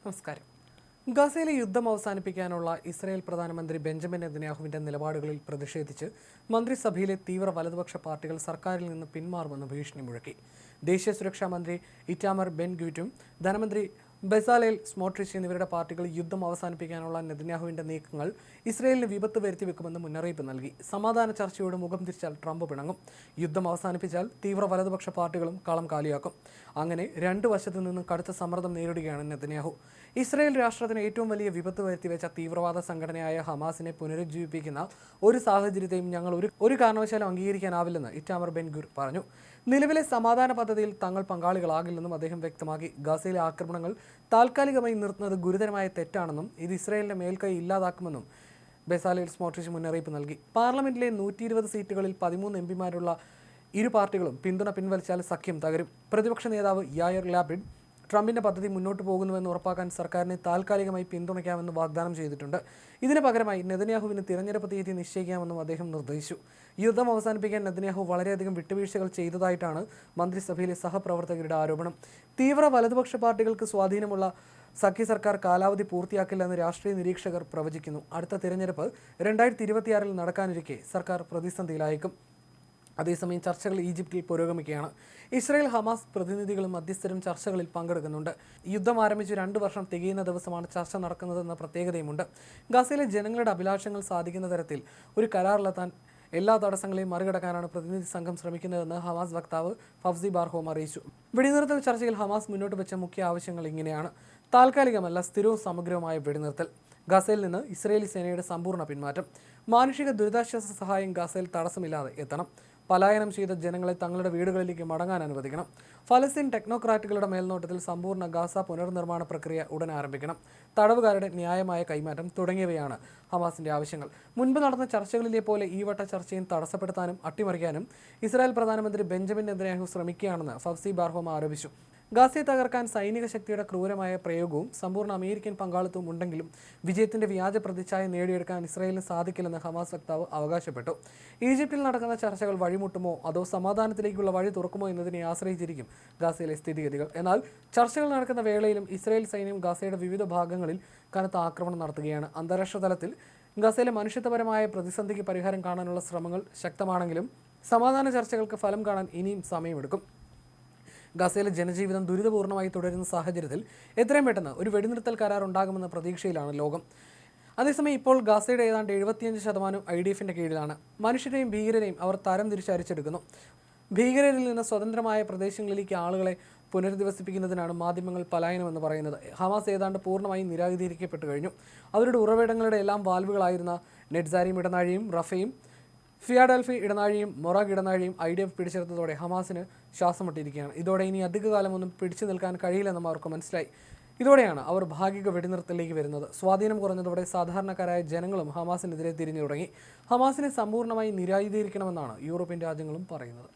നമസ്കാരം. ഗസയിലെ യുദ്ധം അവസാനിപ്പിക്കാനുള്ള ഇസ്രായേൽ പ്രധാനമന്ത്രി ബെഞ്ചമിൻ നെതന്യാഹുവിന്റെ നിലപാടുകളിൽ പ്രതിഷേധിച്ച് മന്ത്രിസഭയിലെ തീവ്ര വലതുപക്ഷ പാർട്ടികൾ സർക്കാരിൽ നിന്ന് പിന്മാറുമെന്ന് ഭീഷണി മുഴക്കി. ദേശീയ സുരക്ഷാ മന്ത്രി ഇറ്റാമർ ബെൻ ഗ്വിറ്റും ധനമന്ത്രി ബെസാലേൽ സ്മോട്രിച്ച് എന്നിവരുടെ പാർട്ടികൾ യുദ്ധം അവസാനിപ്പിക്കാനുള്ള നെതന്യാഹുവിന്റെ നീക്കങ്ങൾ ഇസ്രായേലിന് വിപത്ത് വരുത്തിവെക്കുമെന്ന് മുന്നറിയിപ്പ് നൽകി. സമാധാന ചർച്ചയോട് മുഖം തിരിച്ചാൽ ട്രംപ് പിണങ്ങും. യുദ്ധം അവസാനിപ്പിച്ചാൽ തീവ്ര വലതുപക്ഷ പാർട്ടികളും കളം കാലിയാക്കും. അങ്ങനെ രണ്ടു വശത്തു നിന്നും കടുത്ത സമ്മർദ്ദം നേരിടുകയാണ് നെതന്യാഹു. ഇസ്രായേൽ രാഷ്ട്രത്തിന് ഏറ്റവും വലിയ വിപത്ത് വരുത്തിവെച്ച തീവ്രവാദ സംഘടനയായ ഹമാസിനെ പുനരുജ്ജീവിപ്പിക്കുന്ന ഒരു സാഹചര്യത്തെയും ഞങ്ങൾ ഒരു കാരണവശാലും അംഗീകരിക്കാനാവില്ലെന്ന് ഇറ്റാമർ ബെൻ ഗുർ പറഞ്ഞു. നിലവിലെ സമാധാന പദ്ധതിയിൽ തങ്ങൾ പങ്കാളികളാകില്ലെന്നും അദ്ദേഹം വ്യക്തമാക്കി. ഗസയിലെ ആക്രമണങ്ങൾ താൽക്കാലികമായി നിർത്തുന്നത് ഗുരുതരമായ തെറ്റാണെന്നും ഇത് ഇസ്രായേലിന്റെ മേൽക്കൈ ഇല്ലാതാക്കുമെന്നും ബെസാലേൽ സ്മോട്രിച്ച് മുന്നറിയിപ്പ് നൽകി. പാർലമെന്റിലെ 120 സീറ്റുകളിൽ 13 എംപിമാരുള്ള ഇരു പാർട്ടികളും പിന്തുണ പിൻവലിച്ചാൽ സഖ്യം തകരും. പ്രതിപക്ഷ നേതാവ് യായർ ലാപിഡ് ട്രംപിന്റെ പദ്ധതി മുന്നോട്ട് പോകുന്നുവെന്ന് ഉറപ്പാക്കാൻ സർക്കാരിനെ താൽക്കാലികമായി പിന്തുണയ്ക്കാമെന്ന് വാഗ്ദാനം ചെയ്തിട്ടുണ്ട്. ഇതിന് പകരമായി നെതന്യാഹുവിന് തിരഞ്ഞെടുപ്പ് തീയതി നിശ്ചയിക്കാമെന്നും അദ്ദേഹം നിർദ്ദേശിച്ചു. യുദ്ധം അവസാനിപ്പിക്കാൻ നെതന്യാഹു വളരെയധികം വിട്ടുവീഴ്ചകൾ ചെയ്തതായിട്ടാണ് മന്ത്രിസഭയിലെ സഹപ്രവർത്തകരുടെ ആരോപണം. തീവ്ര വലതുപക്ഷ പാർട്ടികൾക്ക് സ്വാധീനമുള്ള സഖ്യ സർക്കാർ കാലാവധി പൂർത്തിയാക്കില്ലെന്ന് രാഷ്ട്രീയ നിരീക്ഷകർ പ്രവചിക്കുന്നു. അടുത്ത തിരഞ്ഞെടുപ്പ് 2026 നടക്കാനിരിക്കെ സർക്കാർ പ്രതിസന്ധിയിലായേക്കും. അതേസമയം ചർച്ചകൾ ഈജിപ്തിൽ പുരോഗമിക്കുകയാണ്. ഇസ്രായേൽ ഹമാസ് പ്രതിനിധികളും മധ്യസ്ഥരും ചർച്ചകളിൽ പങ്കെടുക്കുന്നുണ്ട്. യുദ്ധം ആരംഭിച്ച് 2 വർഷം തികയുന്ന ദിവസമാണ് ചർച്ച നടക്കുന്നതെന്ന പ്രത്യേകതയുമുണ്ട്. ഗസയിലെ ജനങ്ങളുടെ അഭിലാഷങ്ങൾ സാധിക്കുന്ന തരത്തിൽ ഒരു കരാറിലെത്താൻ എല്ലാ തടസ്സങ്ങളെയും മറികടക്കാനാണ് പ്രതിനിധി സംഘം ശ്രമിക്കുന്നതെന്ന് ഹമാസ് വക്താവ് ഫവ്സി ബാർഹോം അറിയിച്ചു. വെടിനിർത്തൽ ചർച്ചയിൽ ഹമാസ് മുന്നോട്ട് വെച്ച മുഖ്യ ആവശ്യങ്ങൾ ഇങ്ങനെയാണ്: താൽക്കാലികമല്ല, സ്ഥിരവും സമഗ്രവുമായ വെടിനിർത്തൽ, ഗസയിൽ നിന്ന് ഇസ്രായേലി സേനയുടെ സമ്പൂർണ്ണ പിന്മാറ്റം, മാനുഷിക ദുരിതാശ്വാസ സഹായം ഗസയിൽ തടസ്സമില്ലാതെ എത്തണം, പലായനം ചെയ്ത ജനങ്ങളെ തങ്ങളുടെ വീടുകളിലേക്ക് മടങ്ങാൻ അനുവദിക്കണം, ഫലസ്തീൻ ടെക്നോക്രാറ്റുകളുടെ മേൽനോട്ടത്തിൽ സമ്പൂർണ്ണ ഗാസ പുനർനിർമ്മാണ പ്രക്രിയ ഉടൻ ആരംഭിക്കണം, തടവുകാരുടെ ന്യായമായ കൈമാറ്റം തുടങ്ങിയവയാണ് ഹമാസിന്റെ ആവശ്യങ്ങൾ. മുൻപ് നടന്ന ചർച്ചകളിലെ പോലെ ഈ വട്ട ചർച്ചയും തടസ്സപ്പെടുത്താനും അട്ടിമറിക്കാനും ഇസ്രായേൽ പ്രധാനമന്ത്രി ബെഞ്ചമിൻ നെതന്യാഹു ശ്രമിക്കുകയാണെന്ന് ഫവ്സി ബാർഹോം ആരോപിച്ചു. ഗസയെ തകർക്കാൻ സൈനിക ശക്തിയുടെ ക്രൂരമായ പ്രയോഗവും സമ്പൂർണ്ണ അമേരിക്കൻ പങ്കാളിത്തവും ഉണ്ടെങ്കിലും വിജയത്തിന്റെ വ്യാജ പ്രതിച്ഛായ നേടിയെടുക്കാൻ ഇസ്രായേലിന് സാധിക്കില്ലെന്ന് ഹമാസ് വക്താവ് അവകാശപ്പെട്ടു. ഈജിപ്തിൽ നടക്കുന്ന ചർച്ചകൾ വഴിമുട്ടുമോ അതോ സമാധാനത്തിലേക്കുള്ള വഴി തുറക്കുമോ എന്നതിനെ ആശ്രയിച്ചിരിക്കും ഗസയിലെ സ്ഥിതിഗതികൾ. എന്നാൽ ചർച്ചകൾ നടക്കുന്ന വേളയിലും ഇസ്രായേൽ സൈന്യം ഗസയുടെ വിവിധ ഭാഗങ്ങളിൽ കനത്ത ആക്രമണം നടത്തുകയാണ്. അന്താരാഷ്ട്ര തലത്തിൽ ഗസയിലെ മനുഷ്യത്വപരമായ പ്രതിസന്ധിക്ക് പരിഹാരം കാണാനുള്ള ശ്രമങ്ങൾ ശക്തമാണെങ്കിലും സമാധാന ചർച്ചകൾക്ക് ഫലം കാണാൻ ഇനിയും സമയമെടുക്കും. ഗസയിലെ ജനജീവിതം ദുരിതപൂർണ്ണമായി തുടരുന്ന സാഹചര്യത്തിൽ എത്രയും പെട്ടെന്ന് ഒരു വെടിനിർത്തൽ കരാർ ഉണ്ടാകുമെന്ന പ്രതീക്ഷയിലാണ് ലോകം. അതേസമയം ഇപ്പോൾ ഗസയുടെ ഏതാണ്ട് 75% IDFന്റെ കീഴിലാണ്. മനുഷ്യരെയും ഭീകരരെയും അവർ തരം തിരിച്ച് അരിച്ചെടുക്കുന്നു. ഭീകരരിൽ നിന്ന് സ്വതന്ത്രമായ പ്രദേശങ്ങളിലേക്ക് ആളുകളെ പുനരധിവസിപ്പിക്കുന്നതിനാണ് മാധ്യമങ്ങൾ പലായനമെന്ന് പറയുന്നത്. ഹമാസ് ഏതാണ്ട് പൂർണ്ണമായും നിരായുധീകരിക്കപ്പെട്ടു കഴിഞ്ഞു. അവരുടെ ഉറവിടങ്ങളുടെ എല്ലാം വാൽവുകളായിരുന്ന നെറ്റ്സാരിം ഇടനാഴിയും റഫയും ഫിയാഡൽഫി ഇടനാഴിയും മൊറാഗ് ഇടനാഴിയും IDF പിടിച്ചെടുത്തതോടെ ഹമാസിന് ശ്വാസം മുട്ടിയിരിക്കുകയാണ്. ഇതോടെ ഇനി അധികകാലമൊന്നും പിടിച്ചു നിൽക്കാൻ കഴിയില്ലെന്നും അവർക്ക് മനസ്സിലായി. ഇതോടെയാണ് അവർ ഭാഗിക വെടിനിർത്തലിലേക്ക് വരുന്നത്. സ്വാധീനം കുറഞ്ഞതോടെ സാധാരണക്കാരായ ജനങ്ങളും ഹമാസിനെതിരെ തിരിഞ്ഞു തുടങ്ങി. ഹമാസിനെ സമ്പൂർണ്ണമായി നിരായുധീകരിക്കണമെന്നാണ് യൂറോപ്യൻ രാജ്യങ്ങളും പറയുന്നത്.